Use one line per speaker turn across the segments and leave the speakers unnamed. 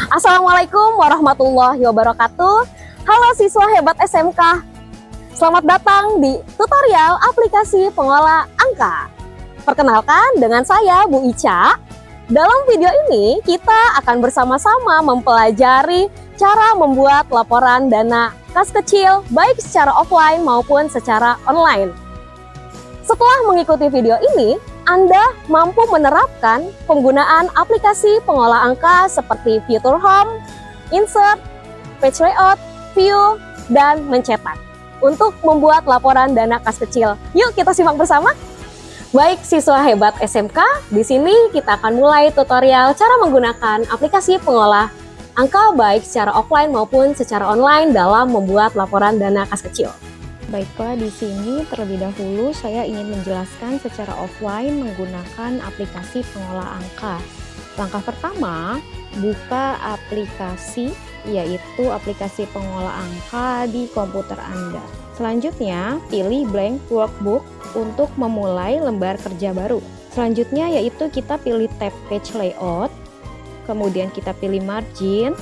Assalamualaikum warahmatullahi wabarakatuh. Halo siswa hebat SMK. Selamat datang di tutorial aplikasi pengolah angka. Perkenalkan dengan saya Bu Ica. Dalam video ini kita akan bersama-sama mempelajari cara membuat laporan dana kas kecil baik secara offline maupun secara online. Setelah mengikuti video ini, Anda mampu menerapkan penggunaan aplikasi pengolah angka seperti Future Home, Insert, Page Layout, View, dan Mencetak untuk membuat laporan dana kas kecil. Yuk kita simak bersama. Baik siswa hebat SMK, di sini kita akan mulai tutorial cara menggunakan aplikasi pengolah angka baik secara offline maupun secara online dalam membuat laporan dana kas kecil.
Baiklah, di sini terlebih dahulu saya ingin menjelaskan secara offline menggunakan aplikasi pengolah angka. Langkah pertama, buka aplikasi, yaitu aplikasi pengolah angka di komputer Anda. Selanjutnya, pilih blank workbook untuk memulai lembar kerja baru. Selanjutnya yaitu kita pilih tab page layout, kemudian kita pilih margin,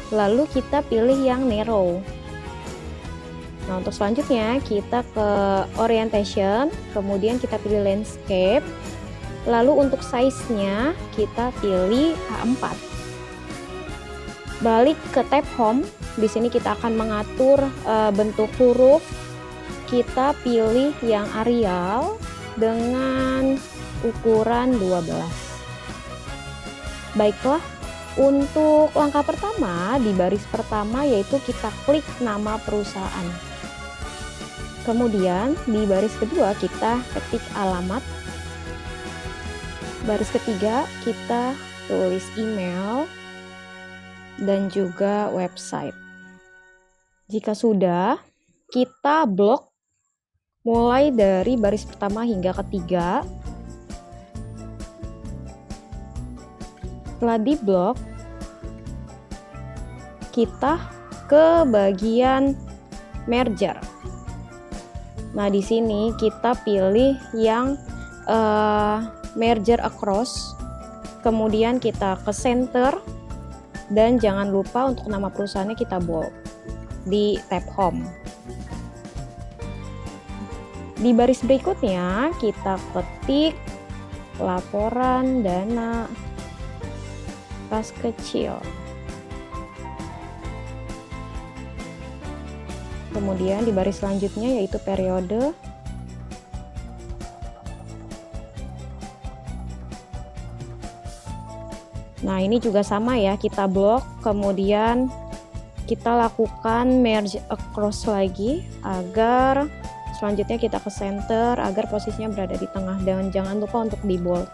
lalu kita pilih yang narrow. Nah, untuk selanjutnya kita ke orientation, kemudian kita pilih landscape, lalu untuk size-nya kita pilih A4. Balik ke tab home, di sini kita akan mengatur bentuk huruf. Kita pilih yang Arial dengan ukuran 12. Baiklah, untuk langkah pertama di baris pertama yaitu kita klik nama perusahaan. Kemudian di baris kedua kita ketik alamat. Baris ketiga kita tulis email dan juga website. Jika sudah, kita blok mulai dari baris pertama hingga ketiga. Setelah di blok, kita ke bagian merger. Nah, di sini kita pilih yang merger across, kemudian kita ke center, dan jangan lupa untuk nama perusahaannya kita bold di tab home. Di baris berikutnya kita ketik laporan dana kas kecil. Kemudian di baris selanjutnya yaitu periode. Nah, ini juga sama ya, kita blok, kemudian kita lakukan merge across lagi agar selanjutnya kita ke center agar posisinya berada di tengah, dan jangan lupa untuk di bold.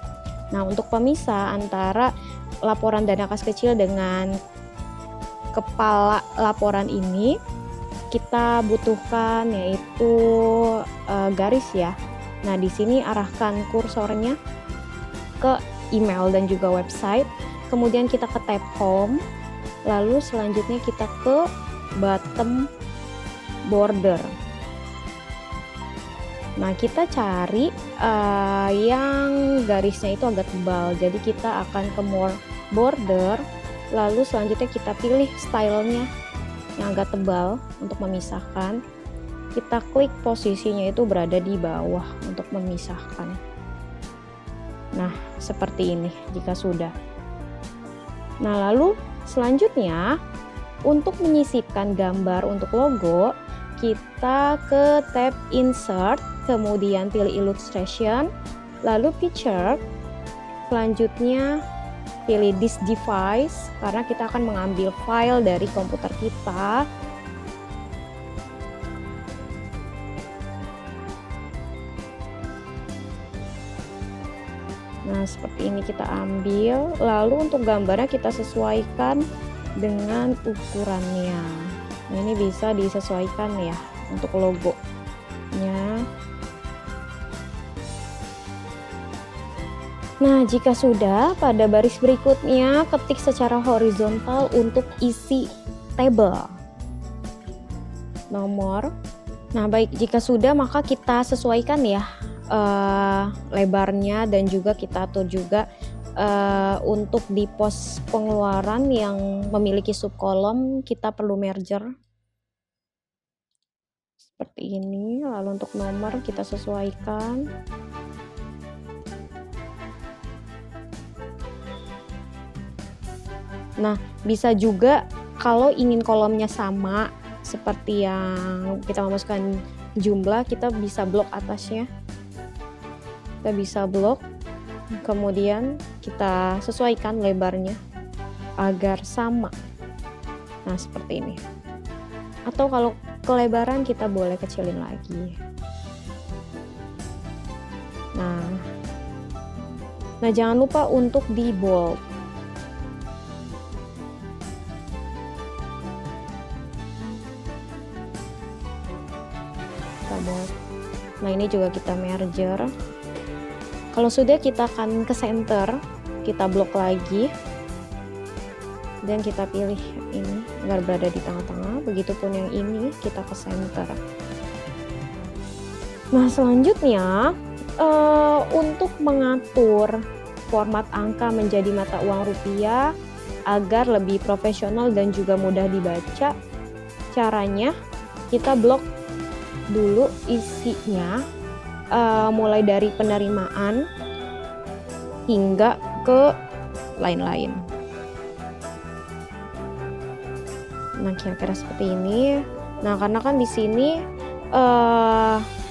Nah, untuk pemisah antara laporan dana kas kecil dengan kepala laporan ini kita butuhkan yaitu garis ya. Nah, di sini arahkan kursornya ke email dan juga website. Kemudian kita ke tab home. Lalu selanjutnya kita ke bottom border. Nah, kita cari yang garisnya itu agak tebal. Jadi kita akan ke more border. Lalu selanjutnya kita pilih stylenya yang agak tebal untuk memisahkan. Kita klik posisinya itu berada di bawah untuk memisahkan. Nah, seperti ini jika sudah. Nah, lalu selanjutnya untuk menyisipkan gambar untuk logo, kita ke tab insert, kemudian pilih illustration, lalu picture. Selanjutnya pilih this device karena kita akan mengambil file dari komputer kita. Nah, seperti ini kita ambil, lalu untuk gambarnya kita sesuaikan dengan ukurannya. Nah, ini bisa disesuaikan ya untuk logonya. Nah, jika sudah, pada baris berikutnya ketik secara horizontal untuk isi tabel nomor. Nah, baik, jika sudah maka kita sesuaikan ya lebarnya, dan juga kita atur juga untuk di pos pengeluaran yang memiliki subkolom kita perlu merger seperti ini. Lalu untuk nomor kita sesuaikan. Nah, bisa juga kalau ingin kolomnya sama seperti yang kita memasukkan jumlah, kita bisa blok atasnya. Kita bisa blok, kemudian kita sesuaikan lebarnya agar sama. Nah, seperti ini. Atau kalau kelebaran kita boleh kecilin lagi. Nah, jangan lupa untuk di bold. Nah, ini juga kita merger. Kalau sudah, kita akan ke center, kita blok lagi, dan kita pilih ini agar berada di tengah-tengah. Begitupun yang ini, kita ke center. Nah, selanjutnya untuk mengatur format angka menjadi mata uang rupiah agar lebih profesional dan juga mudah dibaca, caranya kita blok dulu isinya, mulai dari penerimaan hingga ke lain-lain. Nah, kira-kira seperti ini. Nah, karena kan di sini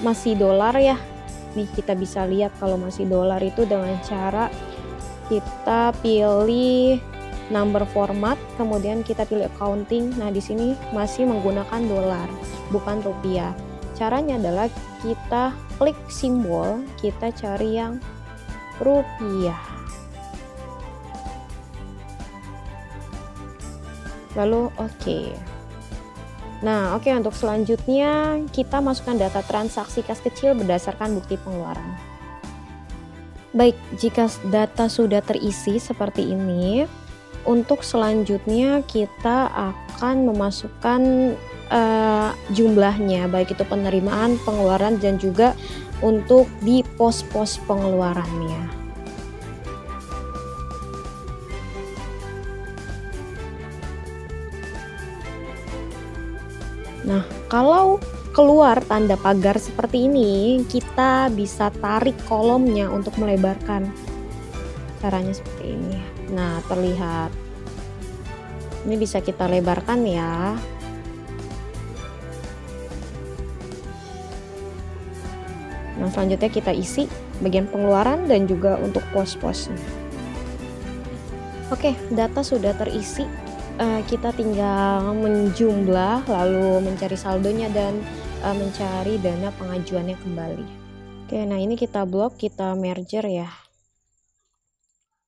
masih dolar ya. Nih, kita bisa lihat kalau masih dolar itu dengan cara kita pilih number format, kemudian kita pilih accounting. Nah, di sini masih menggunakan dolar, bukan rupiah. Caranya adalah kita klik simbol, kita cari yang rupiah. Lalu oke. Nah, oke, untuk selanjutnya kita masukkan data transaksi kas kecil berdasarkan bukti pengeluaran. Baik, jika data sudah terisi seperti ini, untuk selanjutnya kita akan memasukkan jumlahnya, baik itu penerimaan, pengeluaran, dan juga untuk di pos-pos pengeluarannya. Nah, kalau keluar tanda pagar seperti ini, kita bisa tarik kolomnya untuk melebarkan. Caranya seperti ini. Nah, terlihat. Ini bisa kita lebarkan ya. Nah, selanjutnya kita isi bagian pengeluaran dan juga untuk pos-posnya. Oke, data sudah terisi. Kita tinggal menjumlah, lalu mencari saldonya dan mencari dana pengajuannya kembali. Oke, nah ini kita blok, kita merger ya.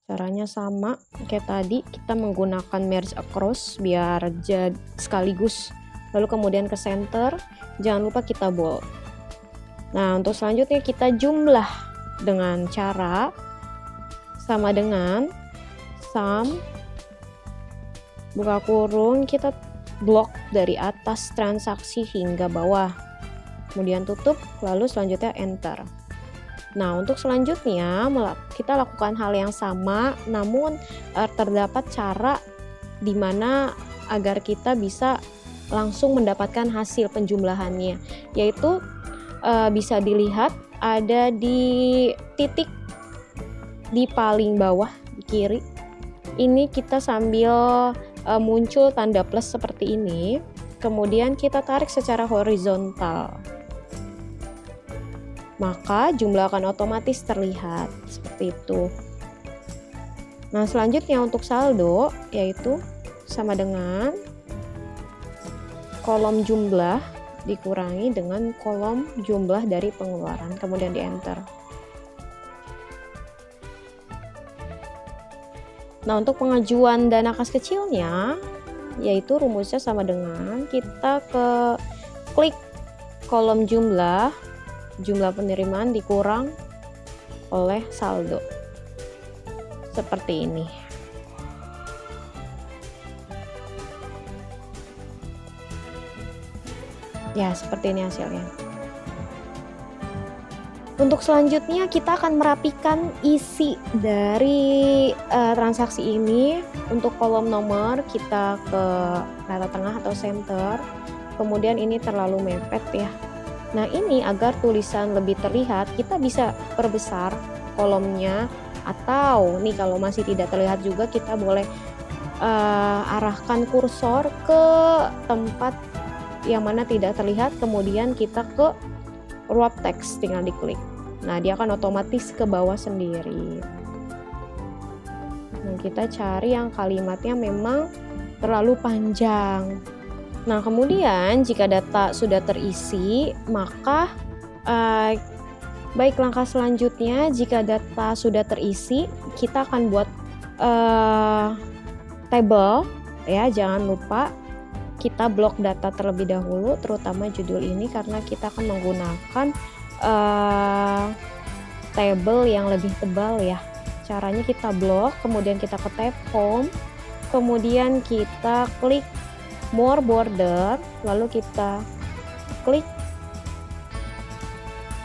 Caranya sama kayak tadi, kita menggunakan merge across biar sekaligus. Lalu kemudian ke center, jangan lupa kita bold. Nah, untuk selanjutnya kita jumlah dengan cara sama dengan sum, buka kurung, kita blok dari atas transaksi hingga bawah. Kemudian tutup, lalu selanjutnya enter. Nah, untuk selanjutnya kita lakukan hal yang sama, namun terdapat cara di mana agar kita bisa langsung mendapatkan hasil penjumlahannya, yaitu bisa dilihat ada di titik di paling bawah di kiri. Ini kita sambil muncul tanda plus seperti ini, kemudian kita tarik secara horizontal, maka jumlah akan otomatis terlihat seperti itu. Nah, selanjutnya untuk saldo, yaitu sama dengan kolom jumlah dikurangi dengan kolom jumlah dari pengeluaran, kemudian di enter. Nah, untuk pengajuan dana kas kecilnya, yaitu rumusnya sama dengan kita klik kolom jumlah penerimaan dikurang oleh saldo. Seperti ini. Ya, seperti ini hasilnya. Untuk selanjutnya kita akan merapikan isi dari transaksi ini. Untuk kolom nomor kita ke rata tengah atau center, kemudian ini terlalu mepet ya. Nah ini agar tulisan lebih terlihat, kita bisa perbesar kolomnya, atau nih kalau masih tidak terlihat juga kita boleh arahkan kursor ke tempat yang mana tidak terlihat, kemudian kita ke wrap text, tinggal diklik. Nah dia akan otomatis ke bawah sendiri. Nah kita cari yang kalimatnya memang terlalu panjang. Nah kemudian jika data sudah terisi, maka baik langkah selanjutnya, jika data sudah terisi, kita akan buat table ya. Jangan lupa kita blok data terlebih dahulu, terutama judul ini, karena kita akan menggunakan table yang lebih tebal ya. Caranya kita blok, kemudian kita ke tab home, kemudian kita klik more border, lalu kita klik,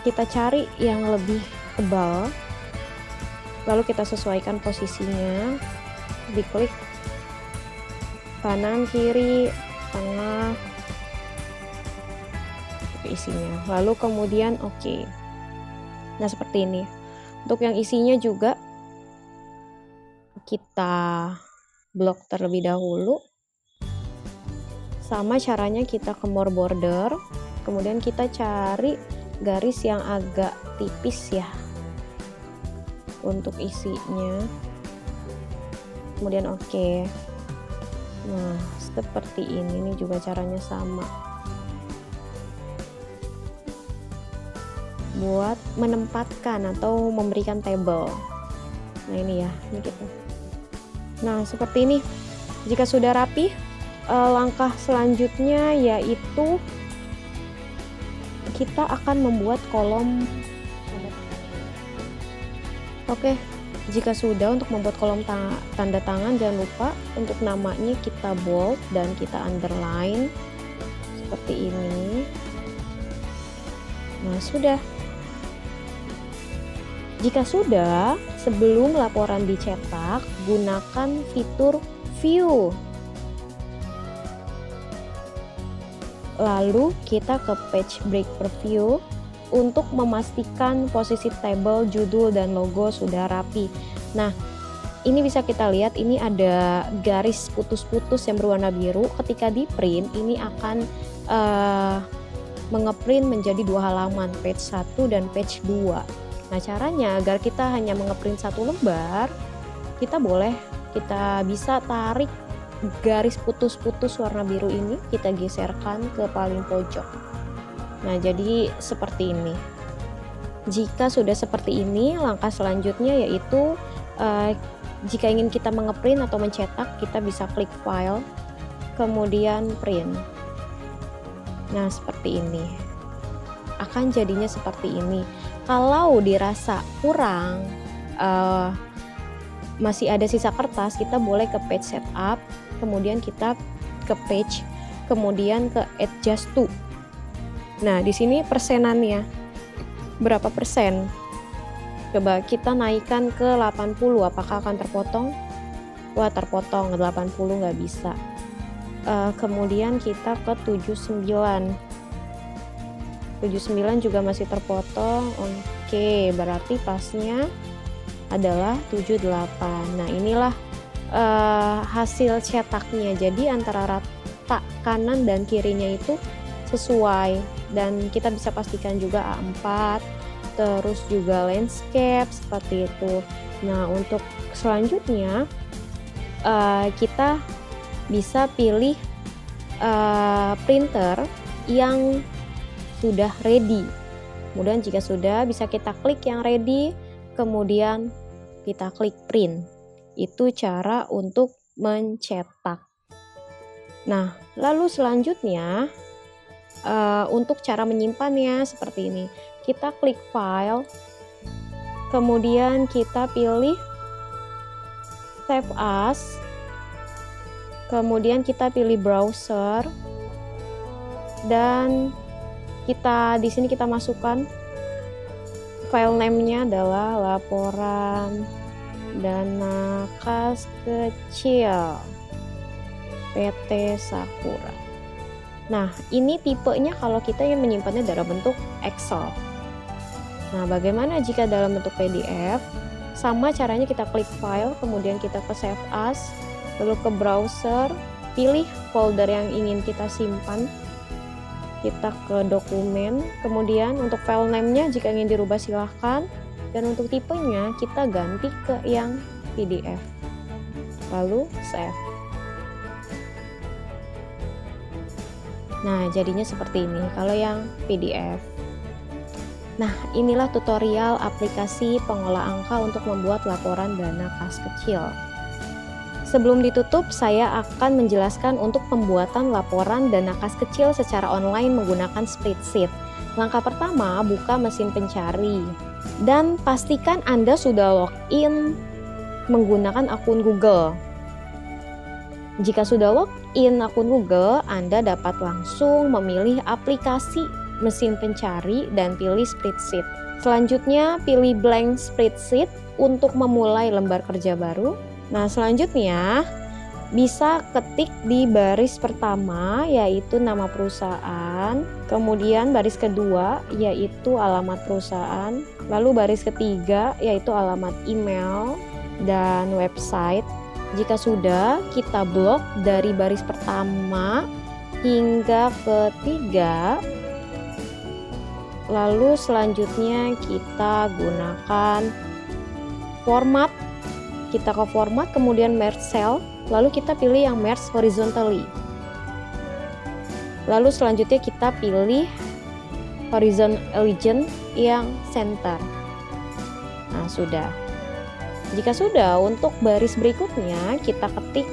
kita cari yang lebih tebal, lalu kita sesuaikan posisinya, diklik kanan kiri tengah isinya, lalu kemudian oke. Nah seperti ini. Untuk yang isinya juga kita blok terlebih dahulu. Sama caranya kita ke more border, kemudian kita cari garis yang agak tipis ya untuk isinya, kemudian oke. Nah seperti ini juga caranya sama buat menempatkan atau memberikan table. Nah ini ya, ini gitu. Nah seperti ini. Jika sudah rapi, langkah selanjutnya yaitu kita akan membuat kolom. Oke, jika sudah, untuk membuat kolom tanda tangan, jangan lupa untuk namanya kita bold dan kita underline seperti ini. Nah sudah. Jika sudah, sebelum laporan dicetak, gunakan fitur view. Lalu kita ke page break preview untuk memastikan posisi table, judul, dan logo sudah rapi. Nah, ini bisa kita lihat, ini ada garis putus-putus yang berwarna biru. Ketika di print, ini akan mengeprint menjadi dua halaman, page 1 dan page 2. Nah caranya agar kita hanya mengeprint satu lembar, kita bisa tarik garis putus-putus warna biru ini, kita geserkan ke paling pojok. Nah jadi seperti ini. Jika sudah seperti ini, langkah selanjutnya yaitu jika ingin kita mengeprint atau mencetak, kita bisa klik file, kemudian print. Nah seperti ini, akan jadinya seperti ini. Kalau dirasa kurang, masih ada sisa kertas, kita boleh ke page setup, kemudian kita ke page, kemudian ke adjust to. Nah di sini persenannya berapa persen? Coba kita naikkan ke 80, apakah akan terpotong? Wah terpotong, 80 nggak bisa. Kemudian kita ke 79 juga masih terpotong. Oke, berarti pasnya adalah 78. Nah inilah hasil cetaknya. Jadi antara rata kanan dan kirinya itu sesuai, dan kita bisa pastikan juga A4, terus juga landscape seperti itu. Nah untuk selanjutnya kita bisa pilih printer yang sudah ready. Kemudian jika sudah, bisa kita klik yang ready, kemudian kita klik print. Itu cara untuk mencetak. Nah lalu selanjutnya untuk cara menyimpannya seperti ini. Kita klik file, kemudian kita pilih save as, kemudian kita pilih browser, dan di sini kita masukkan file name-nya adalah laporan dana kas kecil PT Sakura. Nah, ini tipenya kalau kita yang menyimpannya dalam bentuk Excel. Nah, bagaimana jika dalam bentuk PDF? Sama caranya, kita klik file, kemudian kita ke save as, lalu ke browser, pilih folder yang ingin kita simpan, kita ke dokumen, kemudian untuk file name-nya jika ingin dirubah silahkan, dan untuk tipenya kita ganti ke yang PDF, lalu save. Nah, jadinya seperti ini kalau yang PDF. Nah, inilah tutorial aplikasi pengolah angka untuk membuat laporan dana kas kecil. Sebelum ditutup, saya akan menjelaskan untuk pembuatan laporan dana kas kecil secara online menggunakan spreadsheet. Langkah pertama, buka mesin pencari dan pastikan Anda sudah login menggunakan akun Google. Jika sudah login akun Google, Anda dapat langsung memilih aplikasi mesin pencari dan pilih spreadsheet. Selanjutnya, pilih blank spreadsheet untuk memulai lembar kerja baru. Nah, selanjutnya bisa ketik di baris pertama yaitu nama perusahaan, kemudian baris kedua yaitu alamat perusahaan, lalu baris ketiga yaitu alamat email dan website. Jika sudah, kita blok dari baris pertama hingga ketiga. Lalu selanjutnya kita gunakan format. Kita ke format, kemudian merge cell, lalu kita pilih yang merge horizontally. Lalu selanjutnya kita pilih horizon legend yang center. Nah, sudah. Jika sudah, untuk baris berikutnya kita ketik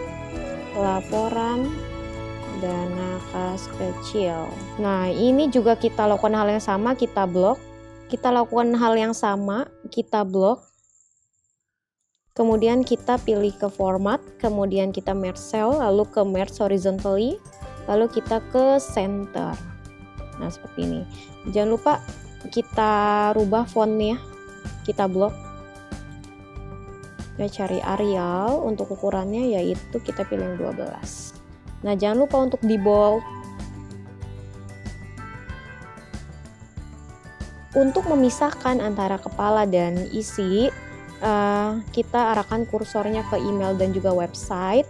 laporan dana kas kecil. Nah, ini juga kita lakukan hal yang sama, kita blok. Kita lakukan hal yang sama, kita blok. Kemudian kita pilih ke format, kemudian kita merge cell, lalu ke merge horizontally, lalu kita ke center. Nah, seperti ini. Jangan lupa kita rubah fontnya, kita blok. Kita cari Arial, untuk ukurannya yaitu kita pilih yang 12. Nah, jangan lupa untuk di bold. Untuk memisahkan antara kepala dan isi, kita arahkan kursornya ke email dan juga website.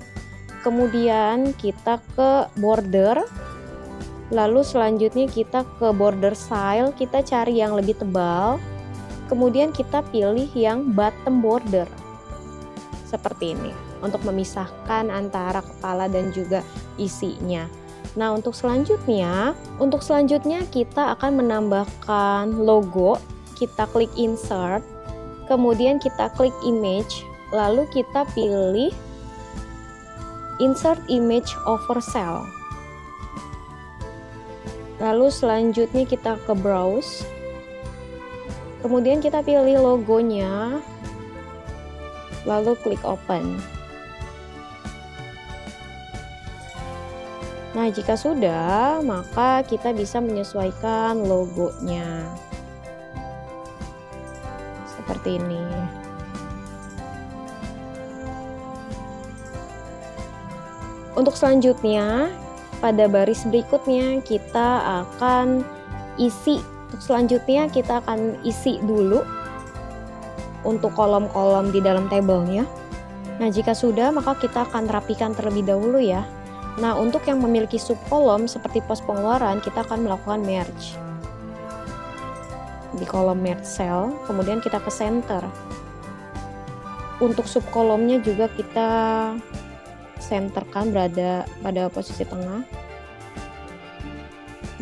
Kemudian kita ke border. Lalu selanjutnya kita ke border style, kita cari yang lebih tebal. Kemudian kita pilih yang bottom border. Seperti ini, untuk memisahkan antara kepala dan juga isinya. Nah, untuk selanjutnya kita akan menambahkan logo. Kita klik insert, kemudian kita klik image, lalu kita pilih insert image over cell. Lalu selanjutnya kita ke browse, kemudian kita pilih logonya, lalu klik open. Nah, jika sudah, maka kita bisa menyesuaikan logonya seperti ini. Untuk selanjutnya, pada baris berikutnya kita akan isi. Untuk selanjutnya kita akan isi dulu untuk kolom-kolom di dalam tabelnya. Nah, jika sudah, maka kita akan rapikan terlebih dahulu ya. Nah, untuk yang memiliki subkolom seperti pos pengeluaran, kita akan melakukan merge. Di kolom merge cell, kemudian kita ke center. Untuk subkolomnya juga kita centerkan berada pada posisi tengah.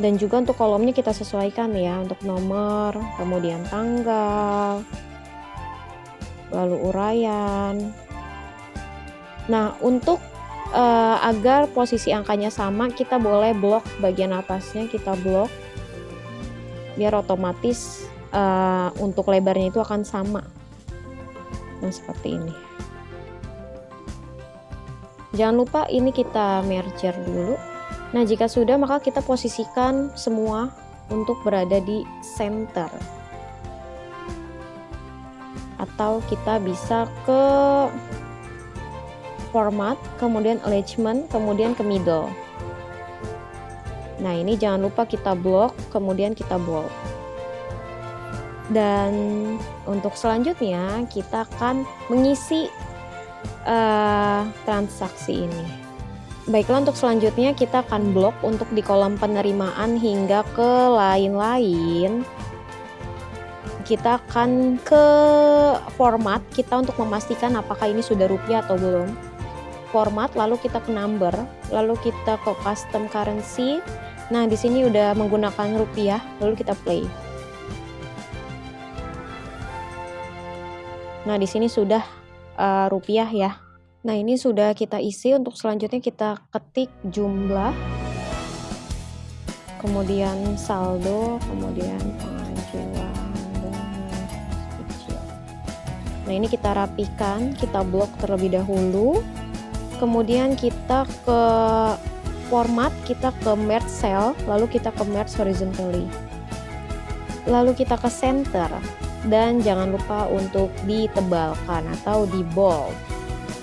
Dan juga untuk kolomnya kita sesuaikan ya, untuk nomor, kemudian tanggal, lalu uraian. Nah, untuk agar posisi angkanya sama, kita boleh blok bagian atasnya, kita blok biar otomatis untuk lebarnya itu akan sama. Nah, seperti ini. Jangan lupa ini kita merger dulu. Nah, jika sudah, maka kita posisikan semua untuk berada di center. atau kita bisa ke format, kemudian alignment, kemudian ke middle. Nah, ini jangan lupa kita block, kemudian kita bold. Dan untuk selanjutnya kita akan mengisi transaksi ini. Baiklah, untuk selanjutnya kita akan blok untuk di kolom penerimaan hingga ke lain-lain. Kita akan ke format kita untuk memastikan apakah ini sudah rupiah atau belum. Format, lalu kita ke number, lalu kita ke custom currency. Nah, di sini udah menggunakan rupiah, lalu kita play. Nah, di sini sudah rupiah ya. Nah, ini sudah kita isi. Untuk selanjutnya kita ketik jumlah, kemudian saldo, kemudian pengajuan bonus kecil. Nah, ini kita rapikan, kita blok terlebih dahulu. Kemudian kita ke format, kita ke merge cell, lalu kita ke merge horizontally. Lalu kita ke center, dan jangan lupa untuk ditebalkan atau di bold.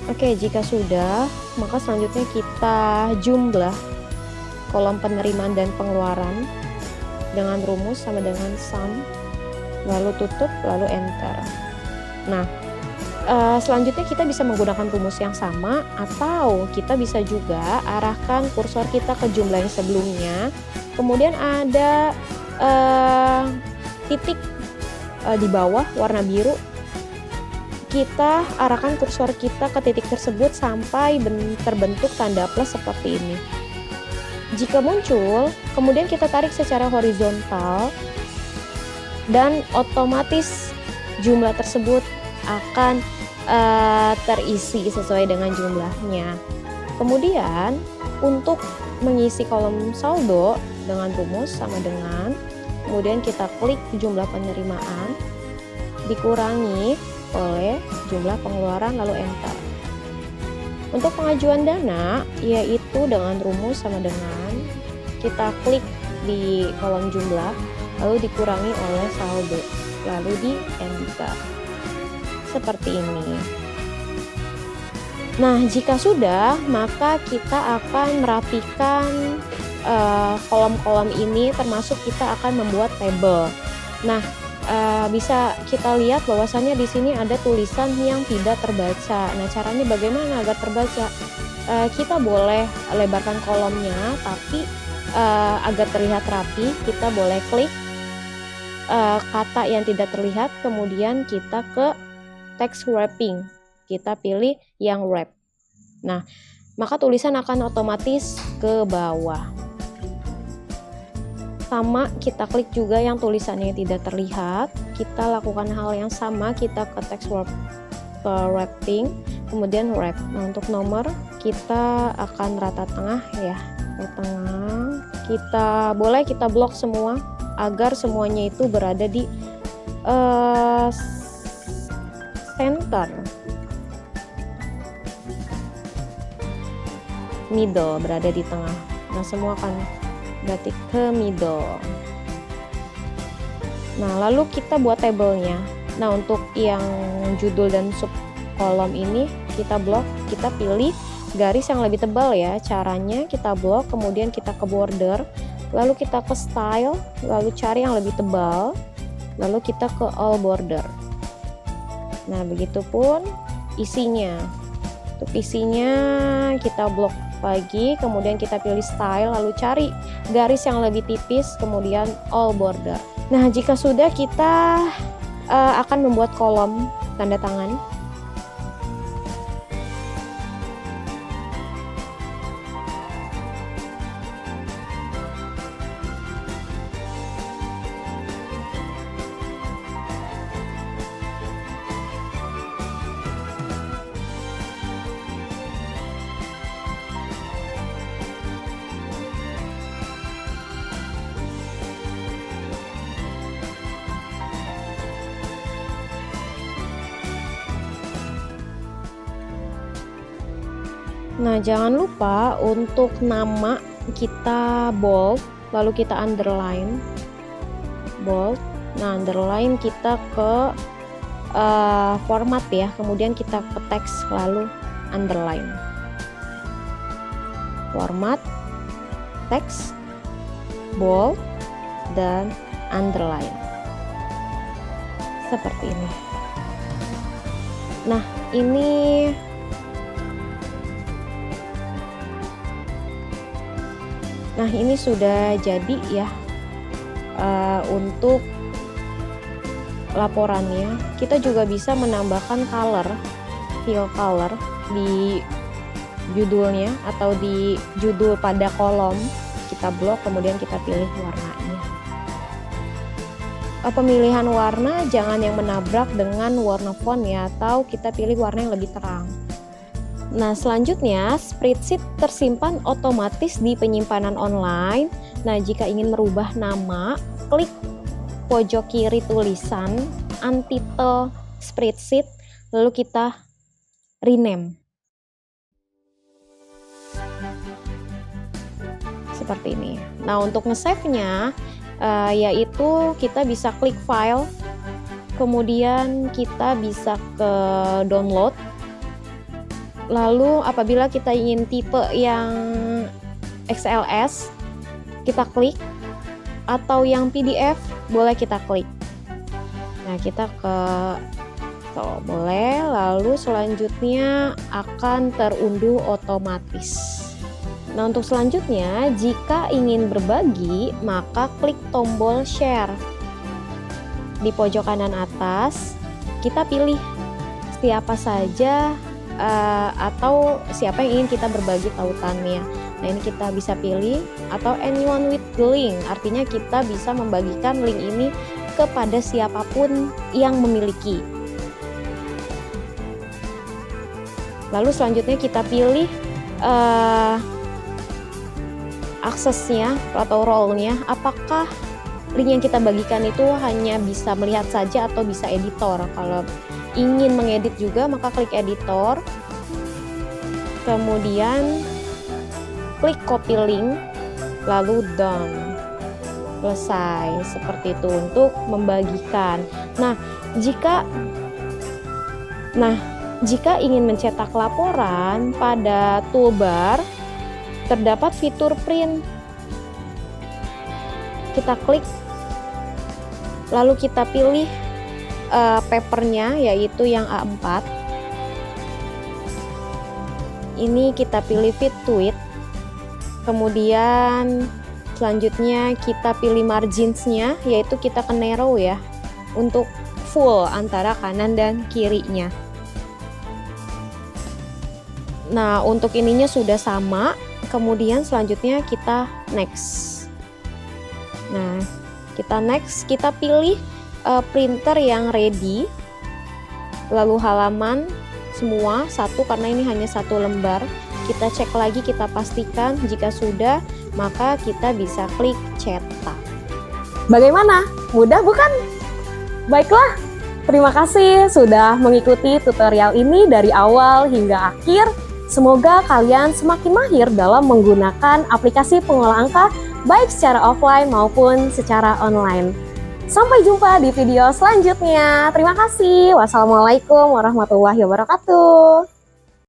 Oke, jika sudah, maka selanjutnya kita jumlah kolom penerimaan dan pengeluaran dengan rumus sama dengan sum, lalu tutup, lalu enter. Nah, selanjutnya kita bisa menggunakan rumus yang sama, atau kita bisa juga arahkan kursor kita ke jumlah yang sebelumnya, kemudian ada titik di bawah warna biru, kita arahkan kursor kita ke titik tersebut sampai terbentuk tanda plus seperti ini. Jika muncul, kemudian kita tarik secara horizontal dan otomatis jumlah tersebut akan terisi sesuai dengan jumlahnya. Kemudian untuk mengisi kolom saldo dengan rumus sama dengan, kemudian kita klik jumlah penerimaan dikurangi oleh jumlah pengeluaran lalu enter. Untuk pengajuan dana yaitu dengan rumus sama dengan kita klik di kolom jumlah lalu dikurangi oleh saldo lalu di enter seperti ini. Nah, jika sudah, maka kita akan merapikan kolom-kolom ini, termasuk kita akan membuat tabel. Nah, bisa kita lihat bahwasannya di sini ada tulisan yang tidak terbaca. Nah, caranya bagaimana agar terbaca? Kita boleh lebarkan kolomnya, tapi agar terlihat rapi, kita boleh klik kata yang tidak terlihat, kemudian kita ke text wrapping. Kita pilih yang wrap. Nah, maka tulisan akan otomatis ke bawah. Sama, kita klik juga yang tulisannya tidak terlihat. Kita lakukan hal yang sama, kita ke text wrapping, kemudian wrap. Nah, untuk nomor kita akan rata tengah ya, ke tengah. Kita boleh kita blok semua agar semuanya itu berada di center, middle, berada di tengah. Nah, semua akan berarti ke middle. Nah, lalu kita buat tabelnya. Nah, untuk yang judul dan sub kolom ini kita blok, kita pilih garis yang lebih tebal ya. Caranya kita blok, kemudian kita ke border, lalu kita ke style, lalu cari yang lebih tebal, lalu kita ke all border. Nah, begitupun isinya. Untuk isinya kita blok lagi, kemudian kita pilih style, lalu cari garis yang lebih tipis, kemudian all border. Nah, jika sudah, kita akan membuat kolom tanda tangan. Nah, jangan lupa untuk nama kita bold, lalu kita underline, bold. Nah, underline kita ke format ya, kemudian kita ke teks lalu underline. Format, teks, bold, dan underline. Seperti ini. Nah, ini sudah jadi ya untuk laporannya. Kita juga bisa menambahkan color, fill color di judulnya atau di judul pada kolom. Kita blok, kemudian kita pilih warnanya. Pemilihan warna jangan yang menabrak dengan warna font ya, atau kita pilih warna yang lebih terang. Nah, selanjutnya spreadsheet tersimpan otomatis di penyimpanan online. Nah, jika ingin merubah nama, klik pojok kiri tulisan untitled spreadsheet, lalu kita rename. Seperti ini. Nah, untuk nge-save-nya yaitu kita bisa klik file, kemudian kita bisa ke download. Lalu apabila kita ingin tipe yang XLS, kita klik, atau yang PDF boleh kita klik. Nah, kita ke boleh, lalu selanjutnya akan terunduh otomatis. Nah, untuk selanjutnya, jika ingin berbagi, maka klik tombol share. Di pojok kanan atas, kita pilih siapa saja atau siapa yang ingin kita berbagi tautannya. Nah, ini kita bisa pilih, atau anyone with the link, artinya kita bisa membagikan link ini kepada siapapun yang memiliki. Lalu selanjutnya kita pilih aksesnya atau role-nya, apakah link yang kita bagikan itu hanya bisa melihat saja atau bisa editor. Kalau ingin mengedit juga, maka klik editor, kemudian klik copy link, lalu done. Selesai. Seperti itu untuk membagikan. Nah, jika ingin mencetak laporan, pada toolbar terdapat fitur print. Kita klik, lalu kita pilih papernya, yaitu yang A4. Ini kita pilih fit to it. Kemudian selanjutnya kita pilih marginsnya, yaitu kita ke narrow ya, untuk full antara kanan dan kirinya. Nah, untuk ininya sudah sama. Kemudian selanjutnya kita next. Nah, kita next, kita pilih printer yang ready, lalu halaman semua satu, karena ini hanya satu lembar. Kita cek lagi, kita pastikan jika sudah, maka kita bisa klik cetak.
Bagaimana? Mudah bukan? Baiklah, terima kasih sudah mengikuti tutorial ini dari awal hingga akhir. Semoga kalian semakin mahir dalam menggunakan aplikasi pengolah angka, baik secara offline maupun secara online. Sampai jumpa di video selanjutnya. Terima kasih. Wassalamualaikum warahmatullahi wabarakatuh.